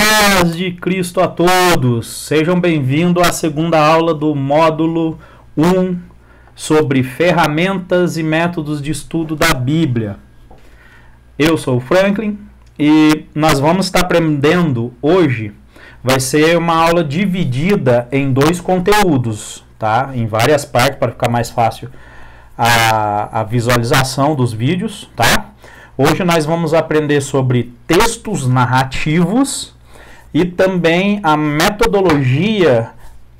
Paz de Cristo a todos! Sejam bem-vindos à segunda aula do módulo 1 sobre ferramentas e métodos de estudo da Bíblia. Eu sou o Franklin e nós vamos estar aprendendo hoje. Vai ser uma aula dividida em dois conteúdos, tá? Em várias partes para ficar mais fácil a visualização dos vídeos, tá? Hoje nós vamos aprender sobre textos narrativos e também a metodologia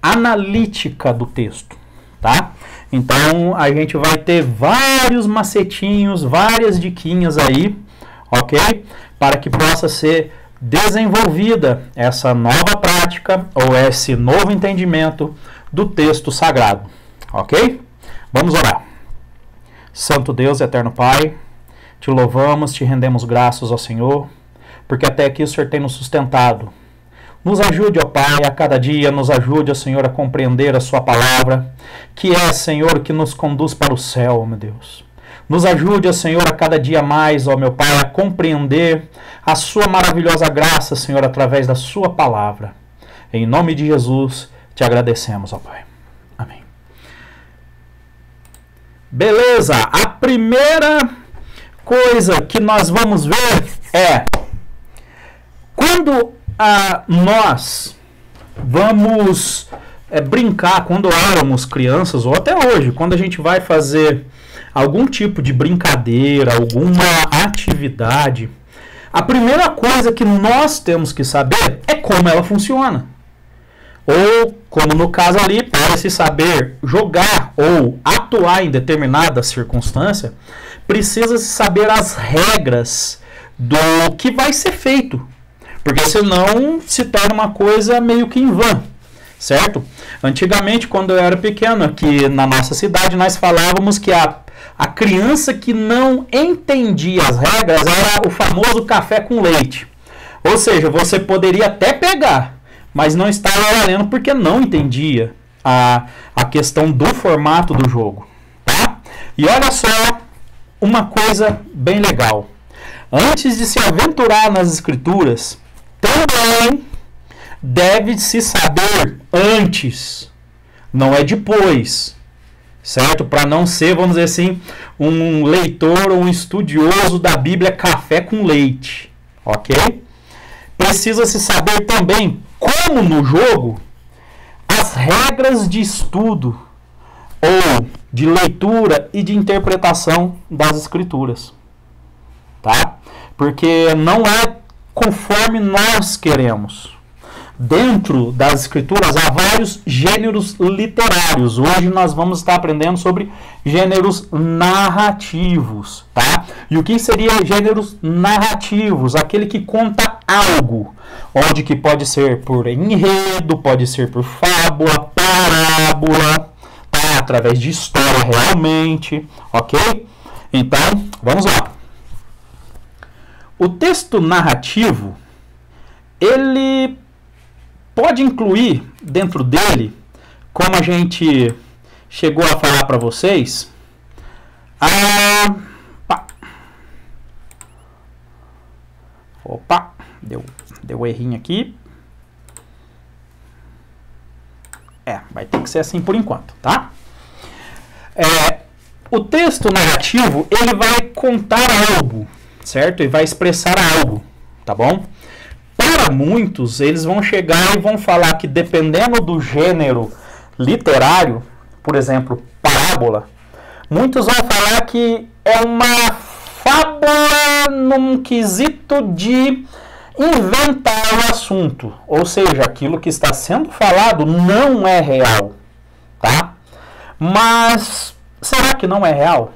analítica do texto, tá? Então a gente vai ter vários macetinhos, várias diquinhas aí, ok? Para que possa ser desenvolvida essa nova prática ou esse novo entendimento do texto sagrado, ok? Vamos orar. Santo Deus, eterno Pai, te louvamos, te rendemos graças ao Senhor, porque até aqui o Senhor tem nos sustentado. Nos ajude, ó Pai, a cada dia, nos ajude, ó Senhor, a compreender a sua palavra, que é, Senhor, que nos conduz para o céu, meu Deus. Nos ajude, ó Senhor, a cada dia mais, ó meu Pai, a compreender a sua maravilhosa graça, Senhor, através da sua palavra. Em nome de Jesus, te agradecemos, ó Pai. Amém. Beleza, a primeira coisa que nós vamos ver é quando nós vamos brincar, quando éramos crianças ou até hoje, quando a gente vai fazer algum tipo de brincadeira, alguma atividade, a primeira coisa que nós temos que saber é como ela funciona. Ou, como no caso ali, para se saber jogar ou atuar em determinada circunstância, precisa-se saber as regras do que vai ser feito. Porque senão se torna uma coisa meio que em vão, certo? Antigamente, quando eu era pequeno, aqui na nossa cidade, nós falávamos que a criança que não entendia as regras era o famoso café com leite. Ou seja, você poderia até pegar, mas não estava valendo porque não entendia a questão do formato do jogo, tá? E olha só uma coisa bem legal. Antes de se aventurar nas escrituras, também deve-se saber antes, não é depois, certo? Para não ser, vamos dizer assim, um leitor ou um estudioso da Bíblia café com leite, ok? Precisa-se saber também como no jogo as regras de estudo ou de leitura e de interpretação das escrituras, tá? Porque não é conforme nós queremos. Dentro das escrituras há vários gêneros literários. Hoje nós vamos estar aprendendo sobre gêneros narrativos, tá? E o que seria gêneros narrativos? Aquele que conta algo, onde que pode ser por enredo, pode ser por fábula, parábola, tá? Através de história realmente, ok? Então, vamos lá. O texto narrativo, ele pode incluir dentro dele, como a gente chegou a falar para vocês, Opa, deu errinho aqui. Vai ter que ser assim por enquanto, tá? O texto narrativo, ele vai contar algo, certo? E vai expressar algo, tá bom? Para muitos, eles vão chegar e vão falar que dependendo do gênero literário, por exemplo, parábola, muitos vão falar que é uma fábula num quesito de inventar o assunto, ou seja, aquilo que está sendo falado não é real, tá? Mas será que não é real?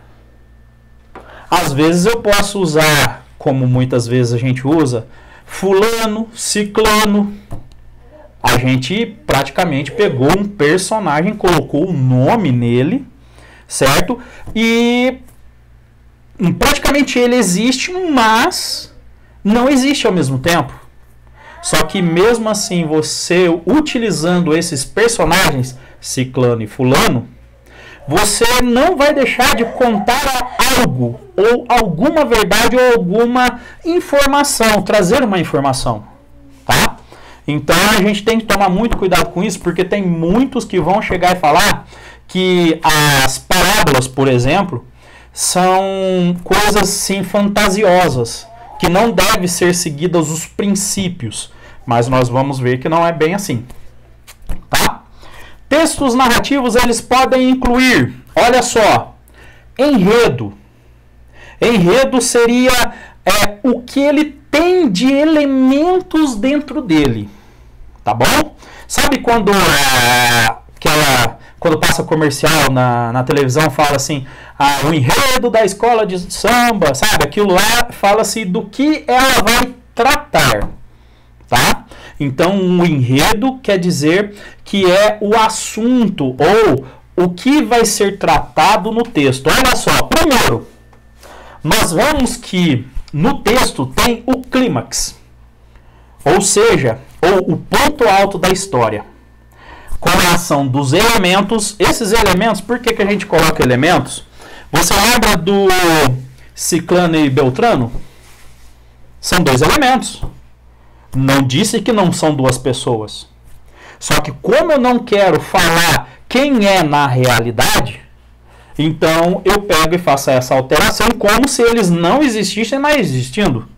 Às vezes eu posso usar, como muitas vezes a gente usa, fulano, ciclano. A gente praticamente pegou um personagem, colocou o nome nele, certo? E praticamente ele existe, mas não existe ao mesmo tempo. Só que mesmo assim, você utilizando esses personagens, ciclano e fulano, você não vai deixar de contar algo, ou alguma verdade, ou alguma informação, trazer uma informação, tá? Então a gente tem que tomar muito cuidado com isso, porque tem muitos que vão chegar e falar que as parábolas, por exemplo, são coisas sim fantasiosas, que não devem ser seguidas os princípios, mas nós vamos ver que não é bem assim. Tá? Textos narrativos, eles podem incluir, olha só, enredo. Enredo seria o que ele tem de elementos dentro dele, tá bom? Sabe quando quando passa comercial na televisão, fala assim, o enredo da escola de samba, sabe? Aquilo lá fala-se do que ela vai tratar, tá? Então, um enredo quer dizer que é o assunto ou o que vai ser tratado no texto. Olha só, primeiro, nós vemos que no texto tem o clímax, ou seja, o ponto alto da história, com a ação dos elementos. Esses elementos, por que a gente coloca elementos? Você lembra do Ciclano e Beltrano? São dois elementos. Não disse que não são duas pessoas. Só que como eu não quero falar quem é na realidade, então eu pego e faço essa alteração como se eles não existissem, mas existindo.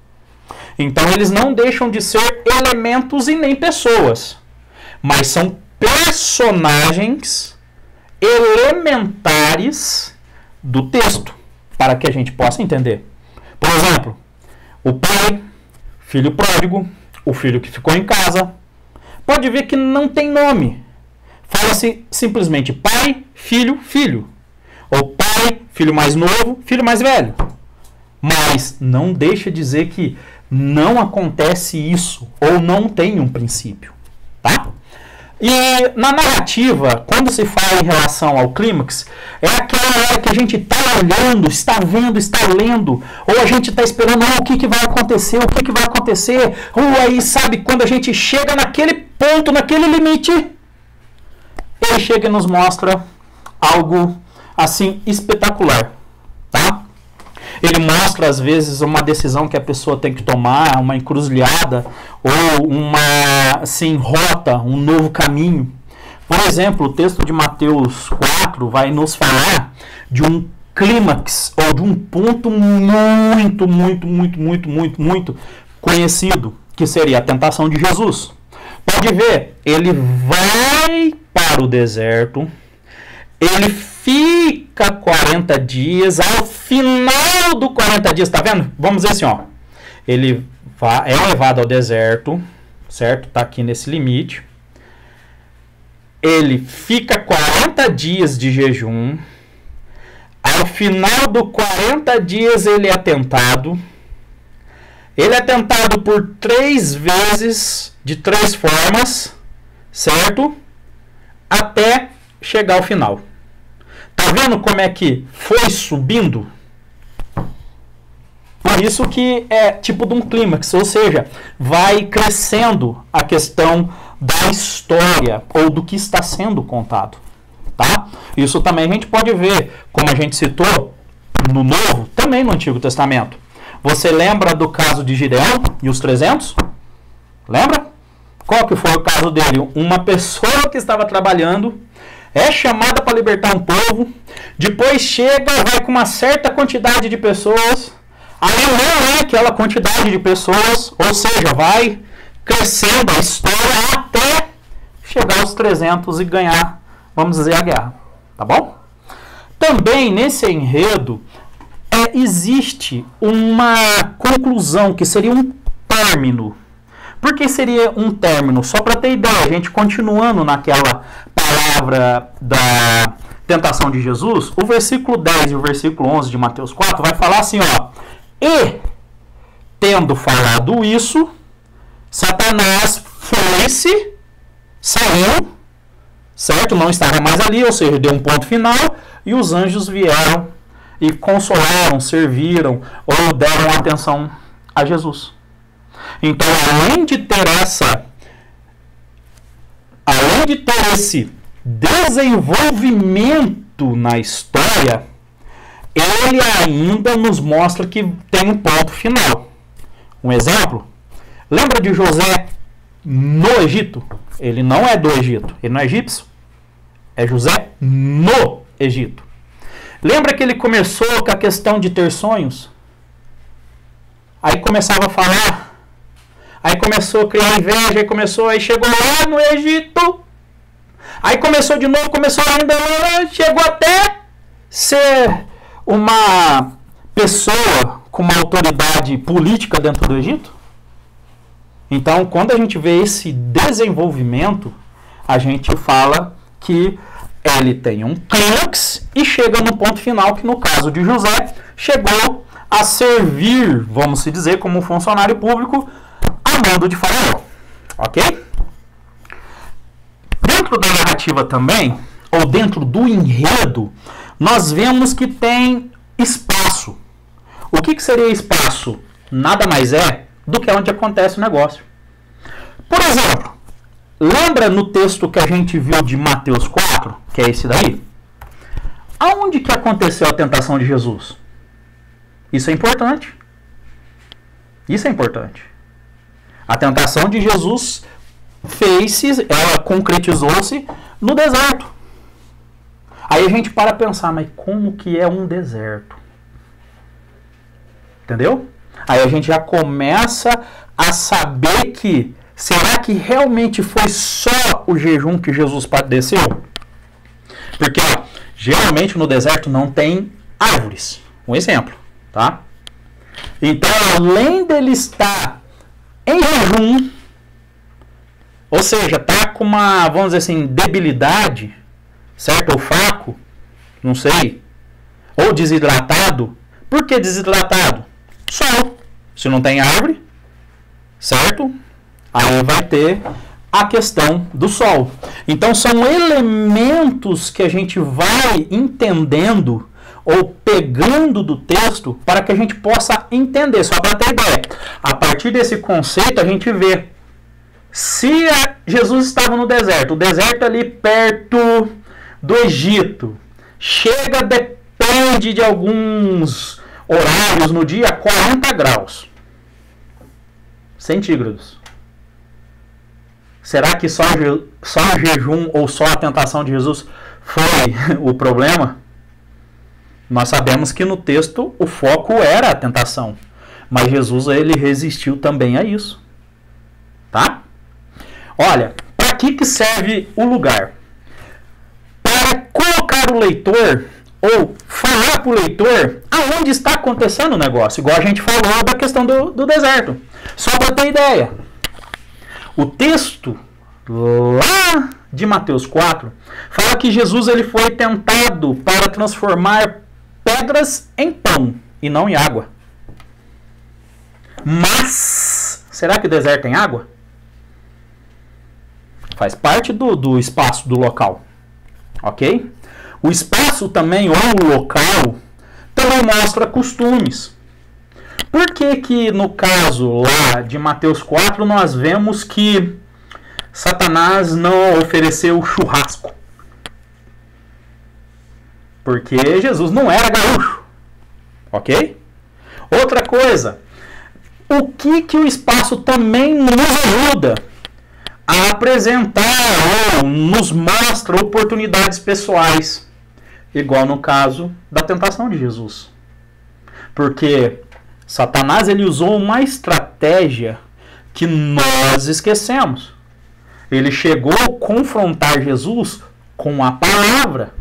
Então eles não deixam de ser elementos e nem pessoas, mas são personagens elementares do texto, para que a gente possa entender. Por exemplo, o pai, filho pródigo, o filho que ficou em casa. Pode ver que não tem nome. Fala-se simplesmente pai, filho, filho. Ou pai, filho mais novo, filho mais velho. Mas não deixa de dizer que não acontece isso, ou não tem um princípio. Tá? E na narrativa, quando se fala em relação ao clímax, é aquela hora que a gente está olhando, está vendo, está lendo, ou a gente está esperando o que vai acontecer, o que vai acontecer, ou aí, sabe, quando a gente chega naquele ponto, naquele limite, ele chega e nos mostra algo assim espetacular, tá? Ele mostra às vezes uma decisão que a pessoa tem que tomar, uma encruzilhada ou uma assim rota, um novo caminho. Por exemplo, o texto de Mateus 4 vai nos falar de um clímax ou de um ponto muito conhecido, que seria a tentação de Jesus. Pode ver, ele vai para o deserto, ele fica 40 dias, ao final do 40 dias, tá vendo? Vamos dizer assim, ó, ele é levado ao deserto, certo? Tá aqui nesse limite. Ele fica 40 dias de jejum, ao final do 40 dias ele é tentado. Ele é tentado por 3 vezes, de 3 formas, certo? Até chegar ao final. Tá vendo como é que foi subindo? Por isso que é tipo de um clímax, ou seja, vai crescendo a questão da história ou do que está sendo contado, tá? Isso também a gente pode ver, como a gente citou no Novo, também no Antigo Testamento. Você lembra do caso de Gideão e os 300? Lembra? Qual que foi o caso dele? Uma pessoa que estava trabalhando é chamada para libertar um povo, depois chega, vai com uma certa quantidade de pessoas, aí não é aquela quantidade de pessoas, ou seja, vai crescendo a história até chegar aos 300 e ganhar, vamos dizer, a guerra. Tá bom? Também nesse enredo existe uma conclusão, que seria um término. Por que seria um término? Só para ter ideia, a gente continuando naquela palavra da tentação de Jesus, o versículo 10 e o versículo 11 de Mateus 4 vai falar assim, ó, e tendo falado isso, Satanás foi-se, saiu, certo? Não estava mais ali, ou seja, deu um ponto final, e os anjos vieram e consolaram, serviram ou deram atenção a Jesus. Então, além de ter esse desenvolvimento na história, ele ainda nos mostra que tem um ponto final. Um exemplo, lembra de José no Egito. Ele não é do Egito, ele não é egípcio. É José no Egito. Lembra que ele começou com a questão de ter sonhos? Aí começava a falar, aí começou a criar inveja, aí chegou lá no Egito, aí começou de novo, começou ainda, chegou até ser uma pessoa com uma autoridade política dentro do Egito. Então, quando a gente vê esse desenvolvimento, a gente fala que ele tem um clímax e chega no ponto final, que no caso de José, chegou a servir, vamos se dizer, como um funcionário público a mando de Faraó. Ok? Dentro da narrativa também, ou dentro do enredo, nós vemos que tem espaço. O que seria espaço? Nada mais é do que onde acontece o negócio. Por exemplo, lembra no texto que a gente viu de Mateus 4, que é esse daí? Aonde que aconteceu a tentação de Jesus? Isso é importante. Isso é importante. A tentação de Jesus ela concretizou-se no deserto. Aí a gente para pensar, mas como que é um deserto? Entendeu? Aí a gente já começa a saber que, será que realmente foi só o jejum que Jesus padeceu? Porque, ó, geralmente no deserto não tem árvores. Um exemplo, tá? Então, além dele estar em jejum, ou seja, tá com uma, vamos dizer assim, debilidade, certo? Ou fraco, não sei, ou desidratado. Por que desidratado? Sol. Se não tem árvore, certo? Aí vai ter a questão do sol. Então são elementos que a gente vai entendendo ou pegando do texto para que a gente possa entender. Só para ter ideia. A partir desse conceito a gente vê se Jesus estava no deserto. O deserto ali perto do Egito. Depende de alguns horários no dia, 40 graus centígrados. Será que só o jejum ou só a tentação de Jesus foi o problema? Nós sabemos que no texto o foco era a tentação, mas Jesus ele resistiu também a isso. Tá? Olha, para que serve o lugar? Para colocar o leitor ou falar para o leitor aonde está acontecendo o negócio, igual a gente falou da questão do deserto. Só para ter ideia. O texto lá de Mateus 4 fala que Jesus ele foi tentado para transformar pedras em pão e não em água. Mas, será que o deserto tem água? Faz parte do espaço do local. Ok? O espaço também, ou o local, também mostra costumes. Por que no caso lá de Mateus 4 nós vemos que Satanás não ofereceu churrasco? Porque Jesus não era gaúcho. Ok? Outra coisa, o que o espaço também nos ajuda a apresentar ou nos mostra oportunidades pessoais, igual no caso da tentação de Jesus. Porque Satanás ele usou uma estratégia que nós esquecemos. Ele chegou a confrontar Jesus com a palavra.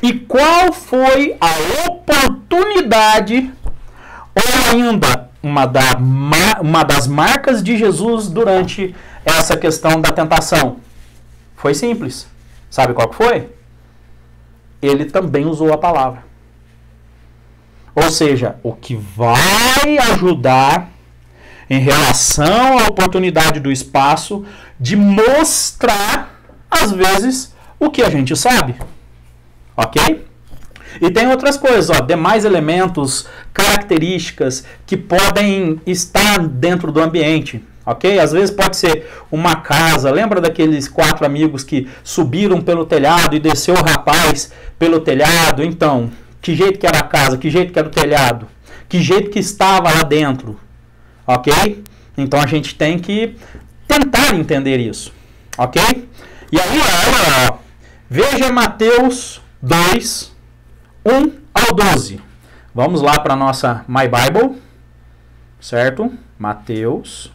E qual foi a oportunidade, ou ainda uma das marcas de Jesus durante essa questão da tentação? Foi simples. Sabe qual que foi? Ele também usou a palavra. Ou seja, o que vai ajudar em relação à oportunidade do espaço de mostrar, às vezes, o que a gente sabe. Ok? E tem outras coisas, ó, demais elementos, características que podem estar dentro do ambiente. Ok? Às vezes pode ser uma casa. Lembra daqueles 4 amigos que subiram pelo telhado e desceu o rapaz pelo telhado? Então, que jeito que era a casa? Que jeito que era o telhado? Que jeito que estava lá dentro? Ok? Então a gente tem que tentar entender isso, ok? E aí, olha, ó, veja Mateus 2, 1 ao 12. Vamos lá para a nossa My Bible, certo? Mateus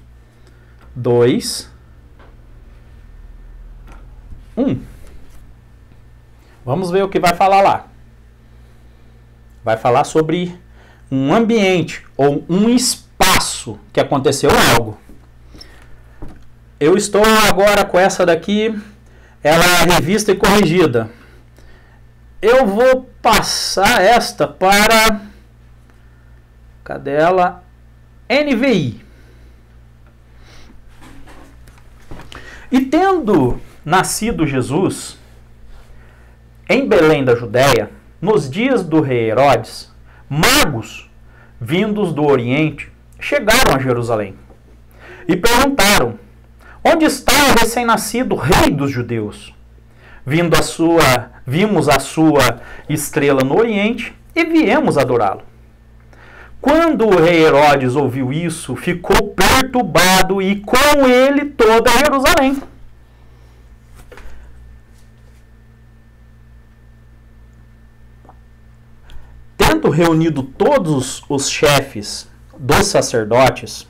2, 1. Vamos ver o que vai falar lá. Vai falar sobre um ambiente ou um espaço que aconteceu algo. Eu estou agora com essa daqui, ela é revista e corrigida. Eu vou passar esta para... Cadê ela? NVI. E tendo nascido Jesus em Belém da Judéia, nos dias do rei Herodes, magos vindos do Oriente chegaram a Jerusalém e perguntaram: onde está o recém-nascido rei dos judeus? Vimos a sua estrela no Oriente e viemos adorá-lo. Quando o rei Herodes ouviu isso, ficou perturbado e com ele toda Jerusalém. Tendo reunido todos os chefes dos sacerdotes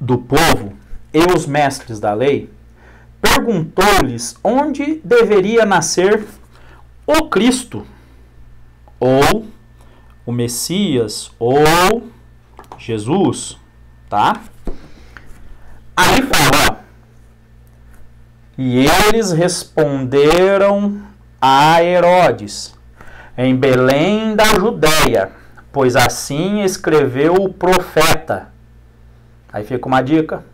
do povo e os mestres da lei, perguntou-lhes onde deveria nascer o Cristo, ou o Messias, ou Jesus, tá? Aí fala, e eles responderam a Herodes, em Belém da Judéia, pois assim escreveu o profeta. Aí fica uma dica,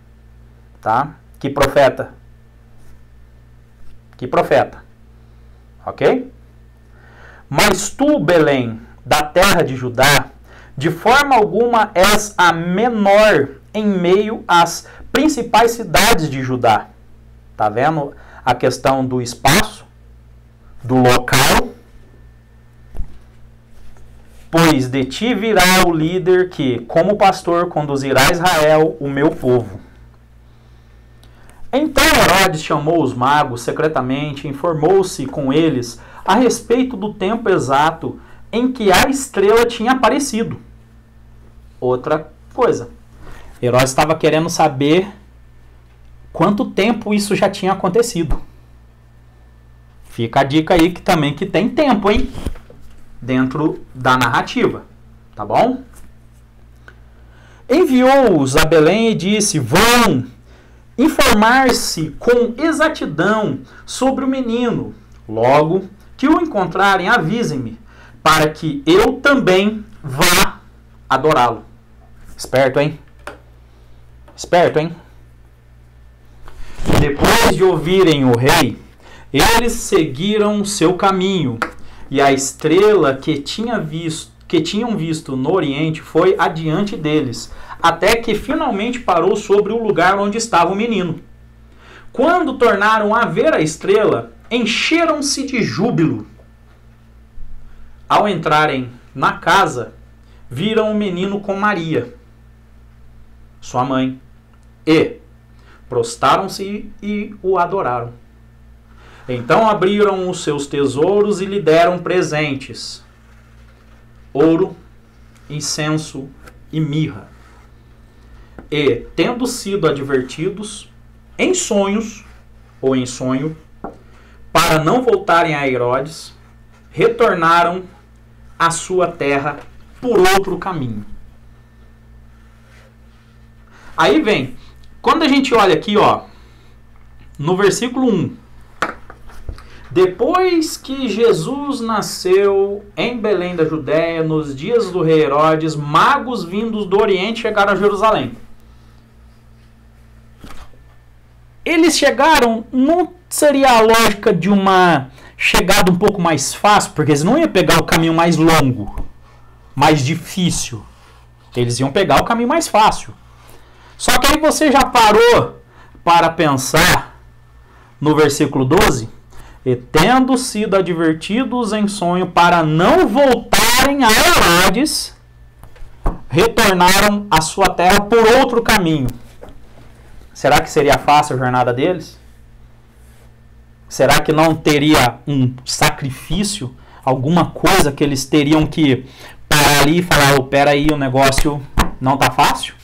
tá? Que profeta? Que profeta, ok? Mas tu, Belém, da terra de Judá, de forma alguma és a menor em meio às principais cidades de Judá. Tá vendo a questão do espaço, do local? Pois de ti virá o líder que, como pastor, conduzirá Israel, o meu povo. Então Herodes chamou os magos secretamente e informou-se com eles a respeito do tempo exato em que a estrela tinha aparecido. Outra coisa, Herodes estava querendo saber quanto tempo isso já tinha acontecido. Fica a dica aí que também que tem tempo, hein? Dentro da narrativa, tá bom? Enviou-os a Belém e disse: vão informar-se com exatidão sobre o menino. Logo que o encontrarem, avisem-me, para que eu também vá adorá-lo. Esperto, hein? Esperto, hein? Depois de ouvirem o rei, eles seguiram seu caminho, e a estrela que tinham visto no Oriente foi adiante deles, até que finalmente parou sobre o lugar onde estava o menino. Quando tornaram a ver a estrela, encheram-se de júbilo. Ao entrarem na casa, viram o menino com Maria, sua mãe, e prostaram-se e o adoraram. Então abriram os seus tesouros e lhe deram presentes: ouro, incenso e mirra. E, tendo sido advertidos em sonhos, ou em sonho, para não voltarem a Herodes, retornaram à sua terra por outro caminho. Aí vem, quando a gente olha aqui, ó, no versículo 1, depois que Jesus nasceu em Belém da Judéia, nos dias do rei Herodes, magos vindos do Oriente chegaram a Jerusalém. Eles chegaram, não seria a lógica de uma chegada um pouco mais fácil, porque eles não iam pegar o caminho mais longo, mais difícil. Eles iam pegar o caminho mais fácil. Só que aí você já parou para pensar no versículo 12? E tendo sido advertidos em sonho para não voltarem a Herodes, retornaram à sua terra por outro caminho. Será que seria fácil a jornada deles? Será que não teria um sacrifício, alguma coisa que eles teriam que parar ali e falar, oh, peraí, o negócio não tá fácil?